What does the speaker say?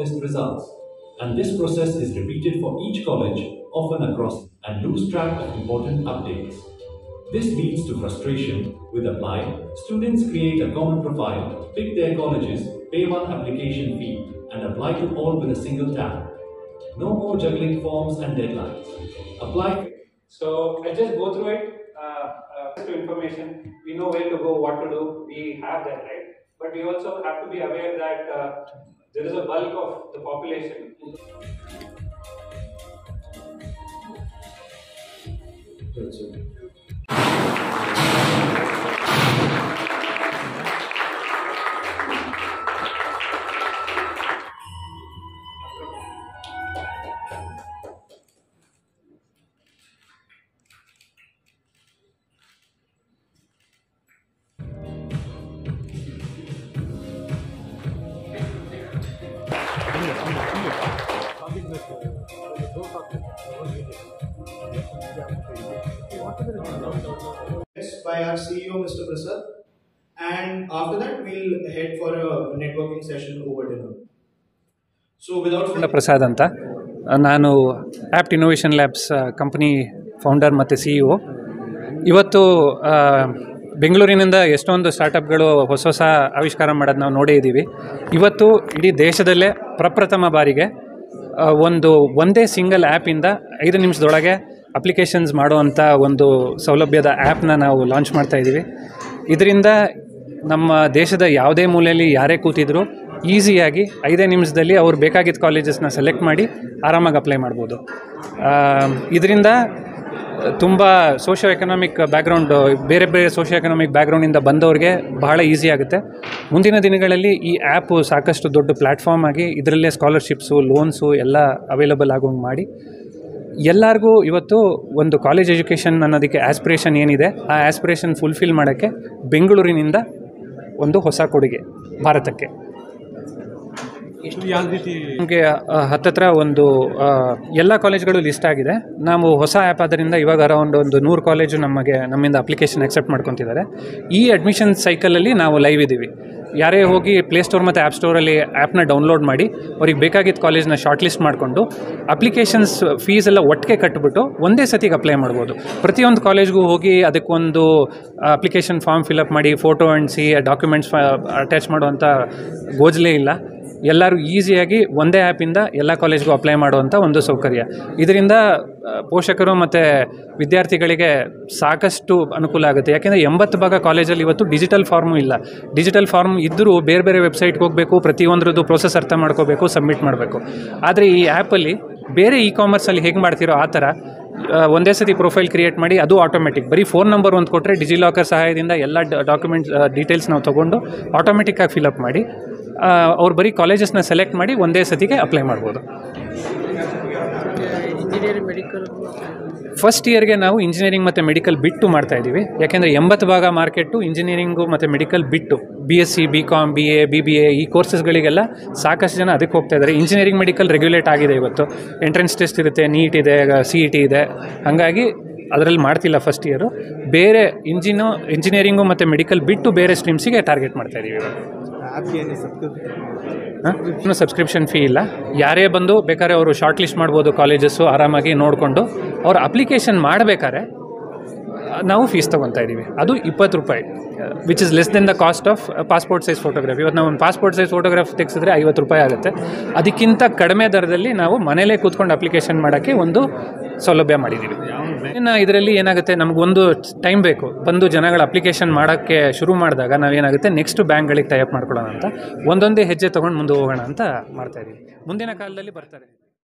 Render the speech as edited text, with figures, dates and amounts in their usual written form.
shortlist results. And this process is repeated for each college, often across, and lose track of important updates. This leads to frustration. With Apply, students create a common profile, pick their colleges, pay one application fee, and apply to all with a single tap. No more juggling forms and deadlines. Apply. So I just go through it. To information, we know where to go, what to do. We have that, right? But we also have to be aware that there is a bulk of the population. By our CEO, Mr. Prasad, and after that we'll head for a networking session over dinner. So without Prasad ಅಂತ ನಾನು apt innovation labs company founder ಮತ್ತು CEO. ಇವತ್ತು ಬೆಂಗಳೂರಿನಿಂದ ಎಷ್ಟೊಂದು ಸ್ಟಾರ್ಟಪ್ಗಳು ಹೊಸ ಹೊಸ ಆವಿಷ್ಕಾರ ಮಾಡೋದು ನಾವು ನೋಡೇ ಇದ್ದೀವಿ. ಇವತ್ತು ಇಡೀ ದೇಶದಲ್ಲೇ ಪ್ರಪ್ರಥಮ ಬಾರಿಗೆ ಒಂದೇ ಸಿಂಗಲ್ ಆ್ಯಪಿಂದ 5 ನಿಮಿಷದೊಳಗೆ ಅಪ್ಲಿಕೇಶನ್ಸ್ ಮಾಡುವಂಥ ಒಂದು ಸೌಲಭ್ಯದ ಆ್ಯಪ್ನ ನಾವು ಲಾಂಚ್ ಮಾಡ್ತಾಯಿದ್ದೀವಿ. ಇದರಿಂದ ನಮ್ಮ ದೇಶದ ಯಾವುದೇ ಮೂಲೆಯಲ್ಲಿ ಯಾರೇ ಕೂತಿದ್ರು ಈಸಿಯಾಗಿ 5 ನಿಮಿಷದಲ್ಲಿ ಅವ್ರು ಬೇಕಾಗಿದ್ದ ಕಾಲೇಜಸ್ನ ಸೆಲೆಕ್ಟ್ ಮಾಡಿ ಆರಾಮಾಗಿ ಅಪ್ಲೈ ಮಾಡ್ಬೋದು. ಇದರಿಂದ ತುಂಬ ಸೋಷಿಯೋ ಎಕನಾಮಿಕ್ ಬ್ಯಾಕ್ಗ್ರೌಂಡ್ ಬೇರೆ ಸೋಷಿಯೋ ಎಕನಾಮಿಕ್ ಬ್ಯಾಕ್ಗ್ರೌಂಡಿಂದ ಬಂದವ್ರಿಗೆ ಬಹಳ ಈಸಿ ಆಗುತ್ತೆ. ಮುಂದಿನ ದಿನಗಳಲ್ಲಿ ಈ ಆ್ಯಪು ಸಾಕಷ್ಟು ದೊಡ್ಡ ಪ್ಲ್ಯಾಟ್ಫಾರ್ಮ್ ಆಗಿ ಇದರಲ್ಲೇ ಸ್ಕಾಲರ್ಶಿಪ್ಸು, ಲೋನ್ಸು ಎಲ್ಲ ಅವೈಲಬಲ್ ಆಗೋಂಗೆ ಮಾಡಿ ಎಲ್ಲರಿಗೂ ಇವತ್ತು ಒಂದು ಕಾಲೇಜ್ ಎಜುಕೇಷನ್ ಅನ್ನೋದಕ್ಕೆ ಆಸ್ಪಿರೇಷನ್ ಏನಿದೆ ಆ ಆಸ್ಪಿರೇಷನ್ ಫುಲ್ಫಿಲ್ ಮಾಡೋಕ್ಕೆ ಬೆಂಗಳೂರಿನಿಂದ ಒಂದು ಹೊಸ ಕೊಡುಗೆ ಭಾರತಕ್ಕೆ. ನಮಗೆ ಹತ್ತತ್ರ ಒಂದು ಎಲ್ಲ ಕಾಲೇಜ್ಗಳು ಲಿಸ್ಟ್ ಆಗಿದೆ. ನಾವು ಹೊಸ ಆ್ಯಪ್ ಆದ್ದರಿಂದ ಇವಾಗ ಅರೌಂಡ್ ಒಂದು 100 ಕಾಲೇಜು ನಮ್ಮಿಂದ ಅಪ್ಲಿಕೇಶನ್ ಅಕ್ಸೆಪ್ಟ್ ಮಾಡ್ಕೊತಿದ್ದಾರೆ. ಈ ಅಡ್ಮಿಷನ್ ಸೈಕಲಲ್ಲಿ ನಾವು ಲೈವ್ ಇದ್ದೀವಿ. ಯಾರೇ ಹೋಗಿ ಪ್ಲೇಸ್ಟೋರ್ ಮತ್ತು ಆ್ಯಪ್ ಸ್ಟೋರಲ್ಲಿ ಆ್ಯಪ್ನ ಡೌನ್ಲೋಡ್ ಮಾಡಿ ಅವ್ರಿಗೆ ಬೇಕಾಗಿದ್ದ ಕಾಲೇಜ್ನ ಶಾರ್ಟ್ ಲಿಸ್ಟ್ ಮಾಡಿಕೊಂಡು ಅಪ್ಲಿಕೇಶನ್ಸ್ ಫೀಸ್ ಎಲ್ಲ ಒಟ್ಟಿಗೆ ಕಟ್ಬಿಟ್ಟು ಒಂದೇ ಸತಿಗೆ ಅಪ್ಲೈ ಮಾಡ್ಬೋದು. ಪ್ರತಿಯೊಂದು ಕಾಲೇಜ್ಗೂ ಹೋಗಿ ಅದಕ್ಕೊಂದು ಅಪ್ಲಿಕೇಶನ್ ಫಾರ್ಮ್ ಫಿಲಪ್ ಮಾಡಿ ಫೋಟೋ ಅಂಟಿಸಿ ಡಾಕ್ಯುಮೆಂಟ್ಸ್ ಅಟ್ಯಾಚ್ ಮಾಡುವಂಥ ಗೋಜಲೇ ಇಲ್ಲ. ಎಲ್ಲರೂ ಈಸಿಯಾಗಿ ಒಂದೇ ಆ್ಯಪಿಂದ ಎಲ್ಲ ಕಾಲೇಜ್ಗೂ ಅಪ್ಲೈ ಮಾಡುವಂಥ ಒಂದು ಸೌಕರ್ಯ. ಇದರಿಂದ ಪೋಷಕರು ಮತ್ತು ವಿದ್ಯಾರ್ಥಿಗಳಿಗೆ ಸಾಕಷ್ಟು ಅನುಕೂಲ ಆಗುತ್ತೆ. ಯಾಕೆಂದರೆ 80% ಕಾಲೇಜಲ್ಲಿ ಇವತ್ತು ಡಿಜಿಟಲ್ ಫಾರ್ಮು ಇಲ್ಲ. ಡಿಜಿಟಲ್ ಫಾರ್ಮ್ ಇದ್ದರೂ ಬೇರೆ ವೆಬ್ಸೈಟ್ಗೆ ಹೋಗಬೇಕು, ಪ್ರತಿಯೊಂದರದ್ದು ಪ್ರೋಸೆಸ್ ಅರ್ಥ ಮಾಡ್ಕೋಬೇಕು, ಸಬ್ಮಿಟ್ ಮಾಡಬೇಕು. ಆದರೆ ಈ ಆ್ಯಪಲ್ಲಿ ಬೇರೆ ಕಾಮರ್ಸಲ್ಲಿ ಹೇಗೆ ಮಾಡ್ತಿರೋ ಆ ಥರ ಒಂದೇ ಸತಿ ಪ್ರೊಫೈಲ್ ಕ್ರಿಯೇಟ್ ಮಾಡಿ ಅದು ಆಟೋಮೆಟಿಕ್ ಬರೀ ಫೋನ್ ನಂಬರ್ ಒಂದು ಕೊಟ್ಟರೆ ಡಿಜಿಲಾಕರ್ ಸಹಾಯದಿಂದ ಎಲ್ಲ ಡಾಕ್ಯುಮೆಂಟ್ಸ್ ಡೀಟೇಲ್ಸ್ ನಾವು ತೊಗೊಂಡು ಆಟೋಮೆಟಿಕ್ಕಾಗಿ ಫಿಲಪ್ ಮಾಡಿ ಅವ್ರು ಬರೀ ಕಾಲೇಜಸ್ನ ಸೆಲೆಕ್ಟ್ ಮಾಡಿ ಒಂದೇ ಸತಿಗೆ ಅಪ್ಲೈ ಮಾಡ್ಬೋದು. ಫಸ್ಟ್ ಇಯರ್ಗೆ ನಾವು ಇಂಜಿನಿಯರಿಂಗ್ ಮತ್ತು ಮೆಡಿಕಲ್ ಬಿಟ್ಟು ಮಾಡ್ತಾಯಿದ್ದೀವಿ. ಯಾಕೆಂದರೆ 80% ಮಾರ್ಕೆಟು ಇಂಜಿನಿಯರಿಂಗು ಮತ್ತು ಮೆಡಿಕಲ್ ಬಿಟ್ಟು BSc, BCom, BA, BBA ಈ ಕೋರ್ಸಸ್ಗಳಿಗೆಲ್ಲ ಸಾಕಷ್ಟು ಜನ ಅದಕ್ಕೆ ಹೋಗ್ತಾ ಇದ್ದಾರೆ. ಇಂಜಿನಿಯರಿಂಗ್ ಮೆಡಿಕಲ್ ರೆಗ್ಯುಲೇಟ್ ಆಗಿದೆ. ಇವತ್ತು ಎಂಟ್ರೆನ್ಸ್ ಟೆಸ್ಟ್ ಇರುತ್ತೆ, ನೀಟ್ ಇದೆ, CET ಇದೆ. ಹಾಗಾಗಿ ಅದರಲ್ಲಿ ಮಾಡ್ತಿಲ್ಲ ಫಸ್ಟ್ ಇಯರು. ಬೇರೆ ಇಂಜಿನಿಯರಿಂಗು ಮತ್ತು ಮೆಡಿಕಲ್ ಬಿಟ್ಟು ಬೇರೆ ಸ್ಟ್ರೀಮ್ಸಿಗೆ ಟಾರ್ಗೆಟ್ ಮಾಡ್ತಾಯಿದ್ದೀವಿ. ಇನ್ನೂ ಸಬ್ಸ್ಕ್ರಿಪ್ಷನ್ ಫೀ ಇಲ್ಲ. ಯಾರೇ ಬಂದು ಬೇಕಾದ್ರೆ ಅವರು ಶಾರ್ಟ್ ಲಿಸ್ಟ್ ಮಾಡ್ಬೋದು ಕಾಲೇಜಸ್ಸು ಆರಾಮಾಗಿ ನೋಡಿಕೊಂಡು. ಅವ್ರು ಅಪ್ಲಿಕೇಶನ್ ಮಾಡಬೇಕಾದ್ರೆ ನಾವು ಫೀಸ್ ತೊಗೊತಾ ಇದ್ದೀವಿ. ಅದು 20 ರೂಪಾಯಿ, which is less than the cost of passport size photograph. ಇವತ್ತು ನಾವು ಒಂದು ಪಾಸ್ಪೋರ್ಟ್ ಸೈಜ್ ಫೋಟೋಗ್ರಾಫ್ ತೆಗೆಸಿದ್ರೆ 50 ರೂಪಾಯಿ ಆಗುತ್ತೆ. ಅದಕ್ಕಿಂತ ಕಡಿಮೆ ದರದಲ್ಲಿ ನಾವು ಮನೇಲೇ ಕೂತ್ಕೊಂಡು ಅಪ್ಲಿಕೇಶನ್ ಮಾಡೋಕ್ಕೆ ಒಂದು ಸೌಲಭ್ಯ ಮಾಡಿದ್ದೀವಿ. ಇನ್ನು ಇದರಲ್ಲಿ ಏನಾಗುತ್ತೆ, ನಮಗೊಂದು ಟೈಮ್ ಬೇಕು. ಬಂದು ಜನಗಳ ಅಪ್ಲಿಕೇಶನ್ ಮಾಡೋಕ್ಕೆ ಶುರು ಮಾಡಿದಾಗ ನಾವೇನಾಗುತ್ತೆ ನೆಕ್ಸ್ಟ್ ಬ್ಯಾಂಕ್ಗಳಿಗೆ ಟೈಅಪ್ ಮಾಡ್ಕೊಳ್ಳೋಣ ಅಂತ ಒಂದೊಂದೇ ಹೆಜ್ಜೆ ತೊಗೊಂಡು ಮುಂದೆ ಹೋಗೋಣ ಅಂತ ಮಾಡ್ತಾಯಿದ್ದೀವಿ. ಮುಂದಿನ ಕಾಲದಲ್ಲಿ ಬರ್ತಾರೆ.